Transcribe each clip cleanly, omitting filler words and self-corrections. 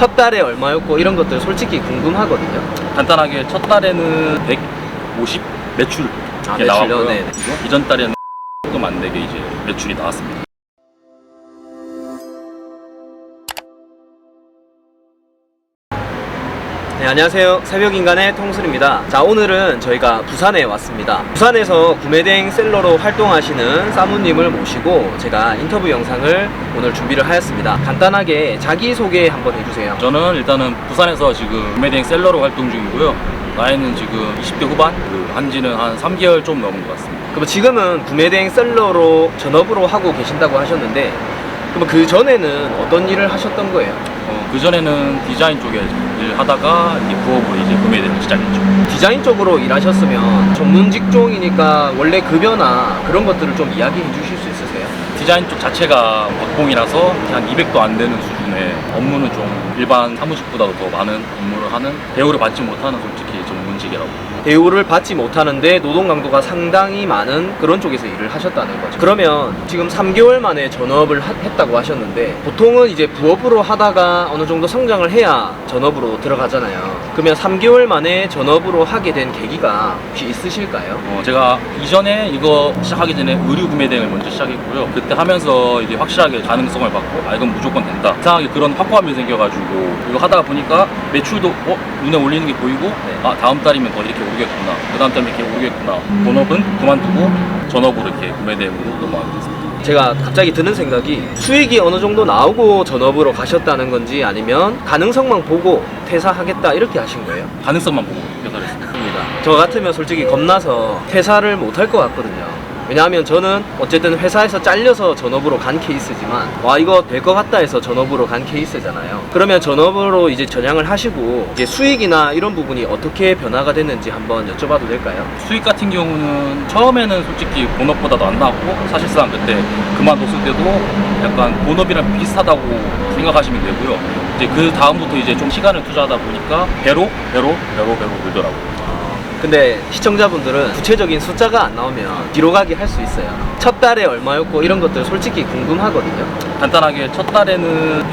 첫 달에 얼마였고 이런 것들 솔직히 궁금하거든요. 간단하게 첫 달에는 150 매출 이렇게 나왔고요. 네네. 이전 달에는 조금 안 되게 이제 매출이 나왔습니다. 네, 안녕하세요. 새벽인간의 통술입니다. 자, 오늘은 저희가 부산에 왔습니다. 부산에서 구매대행 셀러로 활동하시는 사무님을 모시고 제가 인터뷰 영상을 오늘 준비를 하였습니다. 간단하게 자기소개 한번 해주세요. 저는 일단은 부산에서 지금 구매대행 셀러로 활동 중이고요. 나이는 지금 20대 후반, 한지는 한 3개월 좀 넘은 것 같습니다. 그럼 지금은 구매대행 셀러로 전업으로 하고 계신다고 하셨는데, 그럼 그 전에는 어떤 일을 하셨던 거예요? 그전에는 디자인 쪽에 일을 하다가 이제 부업으로 이제 구매대행을 시작했죠. 디자인 쪽으로 일하셨으면 전문 직종이니까 원래 급여나 그런 것들을 좀 이야기해 주실 수 있으세요? 디자인 쪽 자체가 박봉이라서 한 200도 안 되는 수준의 업무는 좀 일반 사무직보다도 더 많은 업무를 하는, 대우를 받지 못하는 솔직히 전문직이라고. 대우를 받지 못하는데 노동 강도가 상당히 많은 그런 쪽에서 일을 하셨다는 거죠. 그러면 지금 3개월 만에 전업을 했다고 하셨는데, 보통은 이제 부업으로 하다가 어느 정도 성장을 해야 전업으로 들어가잖아요. 그러면 3개월 만에 전업으로 하게 된 계기가 혹시 있으실까요? 제가 이전에 이거 시작하기 전에 의류 구매대행을 먼저 시작했고요. 그때 하면서 이제 확실하게 가능성을 받고, 이건 무조건 된다. 이상하게 그런 확고함이 생겨가지고 이거 하다가 보니까 매출도 눈에 올리는 게 보이고, 다음 달이면 더 이렇게 오르겠구나, 그 다음 달이면 이렇게 오르겠구나. 본업은 그만두고 전업으로 이렇게 구매대행으로 넘어가게 됐습니다. 제가 갑자기 드는 생각이, 수익이 어느 정도 나오고 전업으로 가셨다는 건지 아니면 가능성만 보고 퇴사하겠다 이렇게 하신 거예요? 가능성만 보고 퇴사를 했습니다. 저 같으면 솔직히 겁나서 퇴사를 못 할 것 같거든요. 왜냐하면 저는 어쨌든 회사에서 잘려서 전업으로 간 케이스지만, 와 이거 될 것 같다 해서 전업으로 간 케이스잖아요. 그러면 전업으로 이제 전향을 하시고 이제 수익이나 이런 부분이 어떻게 변화가 됐는지 한번 여쭤봐도 될까요? 수익 같은 경우는 처음에는 솔직히 본업보다도 안 나왔고, 사실상 그때 그만뒀을 때도 약간 본업이랑 비슷하다고 생각하시면 되고요. 이제 그 다음부터 이제 좀 시간을 투자하다 보니까 배로 늘더라고요. 근데 시청자분들은 구체적인 숫자가 안 나오면 뒤로 가기 할 수 있어요. 첫 달에 얼마였고 이런 것들 솔직히 궁금하거든요. 간단하게 첫 달에는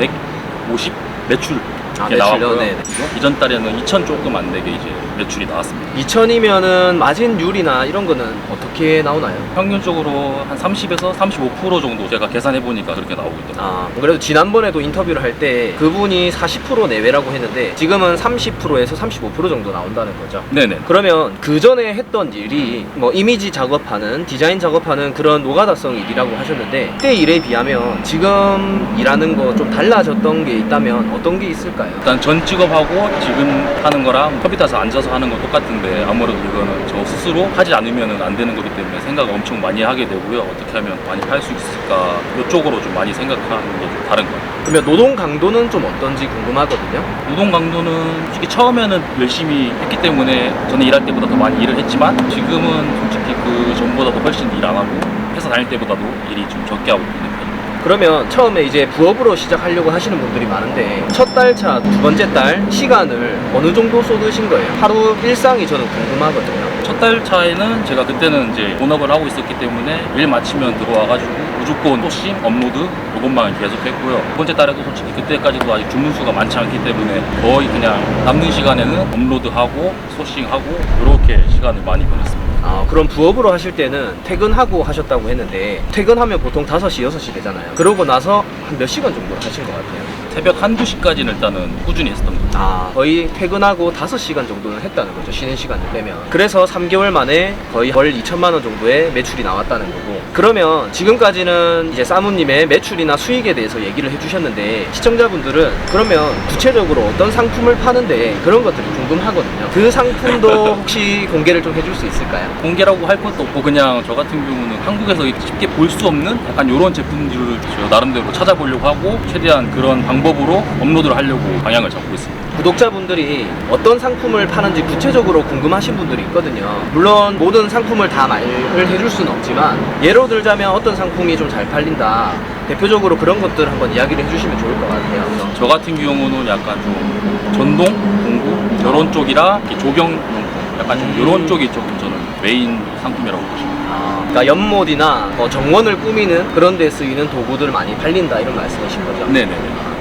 150 매출 이렇게 매출요? 나왔고요. 네네. 이전 달에는 2천 조금 안 되게 이제 매출이 나왔습니다. 2000이면은 마진율이나 이런 거는 어떻게 나오나요? 평균적으로 한 30에서 35% 정도 제가 계산해 보니까 그렇게 나오고 있더라고요. 그래도 지난번에도 인터뷰를 할 때 그분이 40% 내외라고 했는데 지금은 30%에서 35% 정도 나온다는 거죠. 네네. 그러면 그 전에 했던 일이 뭐 이미지 작업하는, 디자인 작업하는 그런 노가다성 일이라고 하셨는데, 그때 일에 비하면 지금 일하는 거 좀 달라졌던 게 있다면 어떤 게 있을까요? 일단 전 직업하고 지금 하는 거랑 컴퓨터에서 앉아서 하는 건 똑같은데, 아무래도 이거는 저 스스로 하지 않으면 안 되는 거기 때문에 생각을 엄청 많이 하게 되고요. 어떻게 하면 많이 팔 수 있을까, 이쪽으로 좀 많이 생각하는 게 좀 다른 것 같아요. 그러면 노동 강도는 좀 어떤지 궁금하거든요. 노동 강도는 솔직히 처음에는 열심히 했기 때문에 저는 일할 때보다 더 많이 일을 했지만, 지금은 솔직히 그 전보다도 훨씬 일 안 하고 회사 다닐 때보다도 일이 좀 적게 하고 있는 편입니다. 그러면 처음에 이제 부업으로 시작하려고 하시는 분들이 많은데, 첫 달차, 두 번째 달 시간을 어느 정도 쏟으신 거예요? 하루 일상이 저는 궁금하거든요. 첫 달 차에는 제가 그때는 이제 본업을 하고 있었기 때문에 일 마치면 들어와가지고 무조건 소싱, 업로드 이것만 계속 했고요. 두 번째 달에도 솔직히 그때까지도 아직 주문수가 많지 않기 때문에 거의 그냥 남는 시간에는 업로드하고 소싱하고 이렇게 시간을 많이 보냈습니다. 그럼 부업으로 하실 때는 퇴근하고 하셨다고 했는데, 퇴근하면 보통 5시, 6시 되잖아요. 그러고 나서 한 몇 시간 정도 하신 것 같아요? 새벽 1, 2시까지는 일단은 꾸준히 했었던 거죠. 거의 퇴근하고 5시간 정도는 했다는 거죠, 쉬는 시간을 빼면. 그래서 3개월 만에 거의 월 2천만 원 정도의 매출이 나왔다는 거고, 그러면 지금까지는 이제 사무님의 매출이나 수익에 대해서 얘기를 해주셨는데, 시청자분들은 그러면 구체적으로 어떤 상품을 파는데 그런 것들이 궁금하거든요. 그 상품도 혹시 공개를 좀 해줄 수 있을까요? 공개라고 할 것도 없고, 그냥 저 같은 경우는 한국에서 쉽게 볼 수 없는 약간 이런 제품들을 저 나름대로 찾아보려고 하고, 최대한 그런 방법으로 업로드를 하려고 방향을 잡고 있습니다. 구독자분들이 어떤 상품을 파는지 구체적으로 궁금하신 분들이 있거든요. 물론 모든 상품을 다 말을 해줄 수는 없지만, 예로 들자면 어떤 상품이 좀 잘 팔린다, 대표적으로 그런 것들 한번 이야기를 해주시면 좋을 것 같아요. 저 같은 경우는 약간 좀 전동, 공구 이런 쪽이라 조경용품, 약간 좀 이런 쪽이 조금 저는 메인 상품이라고 보시면 돼요. 그러니까 연못이나 정원을 꾸미는 그런 데 쓰이는 도구들 많이 팔린다 이런 말씀이신 거죠? 네네.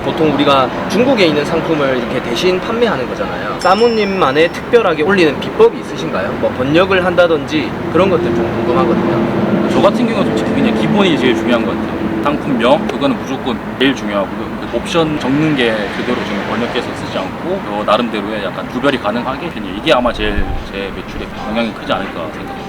보통 우리가 중국에 있는 상품을 이렇게 대신 판매하는 거잖아요. 사무님만의 특별하게 올리는 비법이 있으신가요? 뭐 번역을 한다든지 그런 것들 좀 궁금하거든요. 저 같은 경우는 솔직히 그냥 기본이 제일 중요한 것 같아요. 상품명 그거는 무조건 제일 중요하고요. 그 옵션 적는 게 그대로 지금 번역해서 쓰지 않고 나름대로의 약간 구별이 가능하게 그냥 이게 아마 제일 제 매출에 영향이 크지 않을까 생각합니다.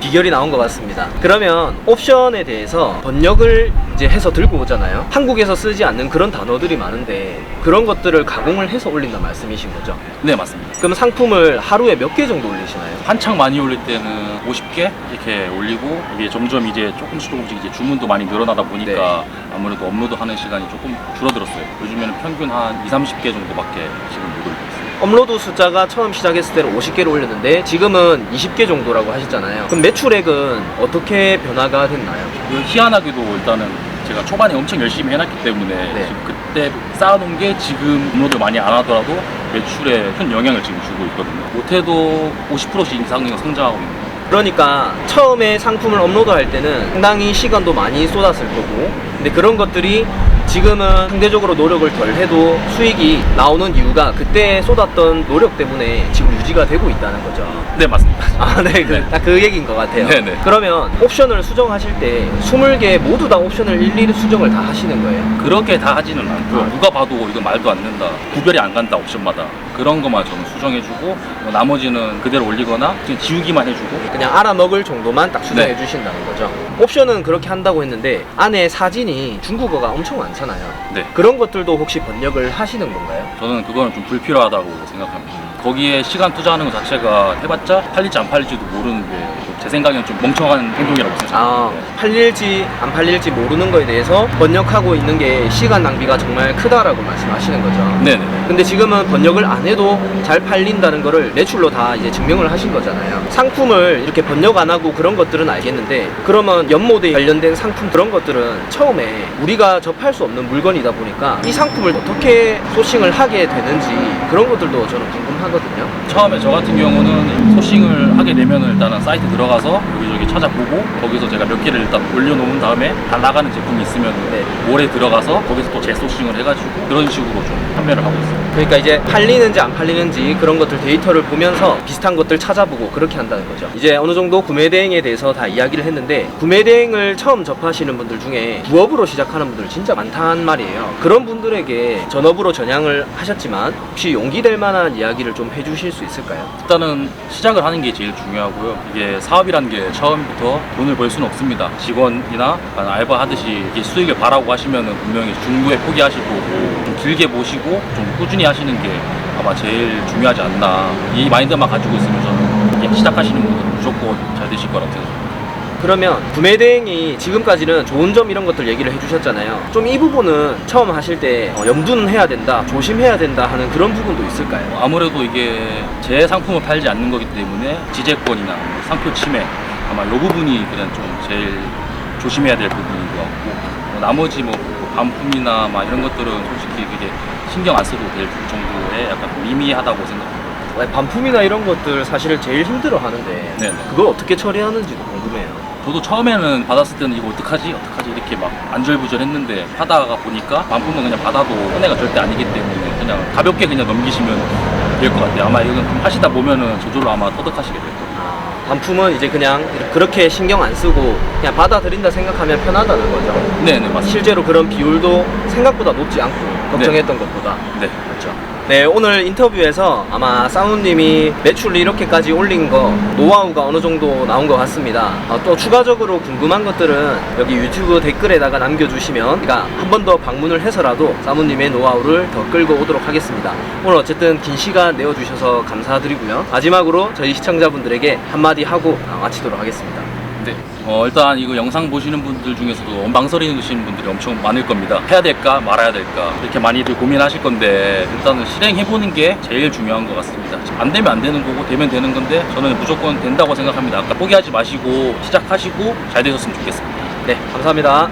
비결이 나온 것 같습니다. 그러면 옵션에 대해서 번역을 이제 해서 들고 오잖아요. 한국에서 쓰지 않는 그런 단어들이 많은데 그런 것들을 가공을 해서 올린다는 말씀이신 거죠? 네, 맞습니다. 그럼 상품을 하루에 몇 개 정도 올리시나요? 한창 많이 올릴 때는 50개 이렇게 올리고 이게 점점 이제 조금씩 이제 주문도 많이 늘어나다 보니까 아무래도 업로드하는 시간이 조금 줄어들었어요. 요즘에는 평균 한 2, 30개 정도밖에 지금 못 올리고 있어요. 업로드 숫자가 처음 시작했을 때는 50개를 올렸는데 지금은 20개 정도라고 하셨잖아요. 그럼 매출액은 어떻게 변화가 됐나요? 희한하게도 일단은 제가 초반에 엄청 열심히 해놨기 때문에 지금 그때 쌓아놓은 게 지금 업로드 많이 안 하더라도 매출에 큰 영향을 지금 주고 있거든요. 못해도 50%씩 이상은 성장하고 있는 거예요. 그러니까 처음에 상품을 업로드할 때는 상당히 시간도 많이 쏟았을 거고 근데 그런 것들이 지금은 상대적으로 노력을 덜 해도 수익이 나오는 이유가 그때 쏟았던 노력 때문에 지금 유지가 되고 있다는 거죠. 네, 맞습니다. 아, 네, 딱 그 얘기인 것 같아요. 네네. 그러면 옵션을 수정하실 때 20개 모두 다 옵션을 일일이 수정을 다 하시는 거예요? 그렇게 다 하지는 않고요. 누가 봐도 이건 말도 안 된다, 구별이 안 간다 옵션마다 그런 것만 저는 수정해주고 뭐 나머지는 그대로 올리거나 그냥 지우기만 해주고. 그냥 알아먹을 정도만 딱 수정해 네. 주신다는 거죠. 옵션은 그렇게 한다고 했는데 안에 사진이 중국어가 엄청 많잖아요. 네. 그런 것들도 혹시 번역을 하시는 건가요? 저는 그거는 좀 불필요하다고 생각합니다. 거기에 시간 투자하는 것 자체가 해봤자 팔릴지 안 팔릴지도 모르는 게 제 생각에는 좀 멍청한 행동이라고 생각합니다. 아, 팔릴지 안 팔릴지 모르는 거에 대해서 번역하고 있는 게 시간 낭비가 정말 크다라고 말씀하시는 거죠. 네네. 근데 지금은 번역을 안 해도 잘 팔린다는 거를 매출로 다 이제 증명을 하신 거잖아요. 상품을 이렇게 번역 안 하고 그런 것들은 알겠는데 그러면 연모대에 관련된 상품 그런 것들은 처음에 우리가 접할 수 없는 물건이다 보니까 이 상품을 어떻게 소싱을 하게 되는지 그런 것들도 저는 궁금하거든요. 처음에 저 같은 경우는 소싱을 하게 되면은 일단은 사이트 들어가서 여기저기 찾아보고 거기서 제가 몇 개를 일단 올려놓은 다음에 다 나가는 제품이 있으면 몰에 들어가서 거기서 또 재소싱을 해가지고 그런 식으로 좀 판매를 하고 있어요. 그러니까 이제 팔리는지 안 팔리는지 그런 것들 데이터를 보면서 비슷한 것들 찾아보고 그렇게 한다는 거죠. 이제 어느 정도 구매 대행에 대해서 다 이야기를 했는데 구매 대행을 처음 접하시는 분들 중에 부업으로 시작하는 분들 진짜 많단 말이에요. 그런 분들에게 전업으로 전향을 하셨지만 혹시 용기 될 만한 이야기를 좀 해주실 수 있을까요? 일단은 시작을 하는 게 제일 중요하고요. 이게 사업이라는 게 처음부터 돈을 벌 수는 없습니다. 직원이나 알바 하듯이 이게 수익을 바라고 하시면은 분명히 중도에 포기하실 거고 좀 길게 보시고 좀 꾸준히 하시는 게 아마 제일 중요하지 않나. 이 마인드만 가지고 있으면 저는 이게 시작하시는 분들은 무조건 잘 되실 거라고 생각합니다. 그러면 구매 대행이 지금까지는 좋은 점 이런 것들 얘기를 해주셨잖아요. 좀 이 부분은 처음 하실 때 염두는 해야 된다, 조심해야 된다 하는 그런 부분도 있을까요? 아무래도 이게 제 상품을 팔지 않는 거기 때문에 지재권이나 상표 침해 아마 이 부분이 그냥 좀 제일 조심해야 될 부분인 것 같고 나머지 뭐 반품이나 막 이런 것들은 솔직히 그게 신경 안 써도 될 정도의 약간 미미하다고 생각합니다. 반품이나 이런 것들 사실 제일 힘들어 하는데 네네. 그걸 어떻게 처리하는지도 궁금해요. 저도 처음에는 받았을 때는 이거 어떡하지 이렇게 막 안절부절했는데 하다가 보니까 반품은 그냥 받아도 손해가 절대 아니기 때문에 그냥 가볍게 그냥 넘기시면 될 것 같아요. 아마 이건 좀 하시다 보면은 저절로 아마 터득하시게 될 거예요. 반품은 이제 그냥 그렇게 신경 안 쓰고 그냥 받아들인다 생각하면 편하다는 거죠. 네네, 맞습니다. 실제로 그런 비율도 생각보다 높지 않고 걱정했던 것보다. 네. 그렇죠. 네, 오늘 인터뷰에서 아마 사우님이 매출을 이렇게까지 올린 거 노하우가 어느 정도 나온 것 같습니다. 또 추가적으로 궁금한 것들은 여기 유튜브 댓글에다가 남겨주시면 제가 한 번 더 방문을 해서라도 사우님의 노하우를 더 끌고 오도록 하겠습니다. 오늘 어쨌든 긴 시간 내어주셔서 감사드리고요. 마지막으로 저희 시청자분들에게 한마디 하고 마치도록 하겠습니다. 네. 일단 이거 영상 보시는 분들 중에서도 망설이시는 분들이 엄청 많을 겁니다. 해야 될까 말아야 될까 이렇게 많이들 고민하실 건데 일단은 실행해보는 게 제일 중요한 것 같습니다. 안 되면 안 되는 거고 되면 되는 건데 저는 무조건 된다고 생각합니다. 아까 포기하지 마시고 시작하시고 잘 되셨으면 좋겠습니다. 네, 감사합니다.